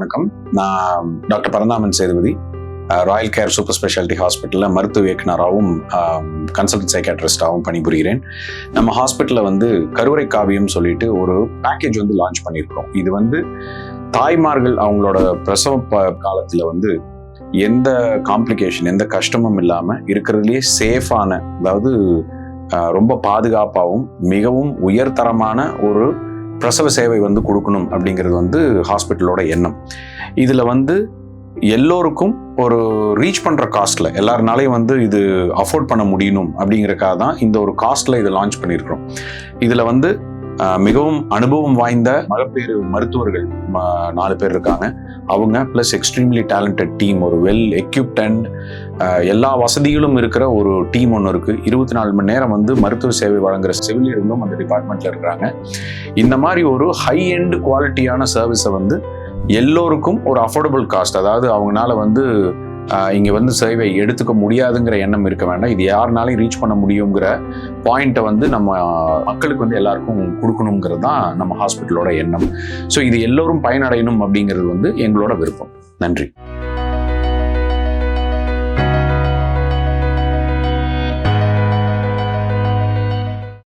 வணக்கம். நான் doctor Paranthaman Sethupathi, Royal care super speciality ஹாஸ்பிட்டலில் மருத்துவ இயக்குனராகவும் கன்சல்டன்ட் சைக்காட்ரிஸ்டாகவும் பணிபுரிகிறேன். நம்ம ஹாஸ்பிட்டலில் கருவறை காவியம் சொல்லிட்டு ஒரு பேக்கேஜ் லான்ச் பண்ணியிருக்கோம். இது தாய்மார்கள் அவங்களோட பிரசவ காலத்தில் எந்த காம்ப்ளிகேஷன், எந்த கஷ்டமும் இல்லாமல் இருக்கிறதுலேயே சேஃபான, அதாவது ரொம்ப பாதுகாப்பாகவும் மிகவும் உயர்தரமான ஒரு பிரசவ சேவை கொடுக்கணும் அப்படிங்கிறது ஹாஸ்பிட்டலோட எண்ணம். இதில் எல்லோருக்கும் ஒரு ரீச் பண்ணுற காஸ்ட்டில் எல்லாருனாலையும் இது அஃபோர்ட் பண்ண முடியணும் அப்படிங்கிறக்காக தான் இந்த ஒரு காஸ்ட்டில் இதை லான்ச் பண்ணியிருக்கிறோம். இதில் மிகவும் அனுபவம் வாய்ந்த மகப்பேறு மருத்துவர்கள் 4 பேர் இருக்காங்க. அவங்க ப்ளஸ் எக்ஸ்ட்ரீம்லி டேலண்டட் டீம், ஒரு வெல் எக்யூப்ட் அண்ட் எல்லா வசதிகளும் இருக்கிற ஒரு டீம் ஒன்று இருக்குது. 24 மணி நேரம் மருத்துவ சேவை வழங்குகிற செவிலியர்களும் அந்த டிபார்ட்மெண்ட்டில் இருக்கிறாங்க. இந்த மாதிரி ஒரு ஹை எண்ட் குவாலிட்டியான சர்வீஸை எல்லோருக்கும் ஒரு அஃபோர்டபுள் காஸ்ட், அதாவது அவங்களால இங்கே சேவை எடுத்துக்க முடியாதுங்கிற எண்ணம் இருக்க வேண்டாம். இது யாருனாலையும் ரீச் பண்ண முடியுங்கிற பாயிண்ட்டை நம்ம மக்களுக்கு எல்லாருக்கும் கொடுக்கணுங்கிறது தான் நம்ம ஹாஸ்பிட்டலோட எண்ணம். ஸோ இது எல்லோரும் பயனடையணும் அப்படிங்கிறது எங்களோட விருப்பம். நன்றி.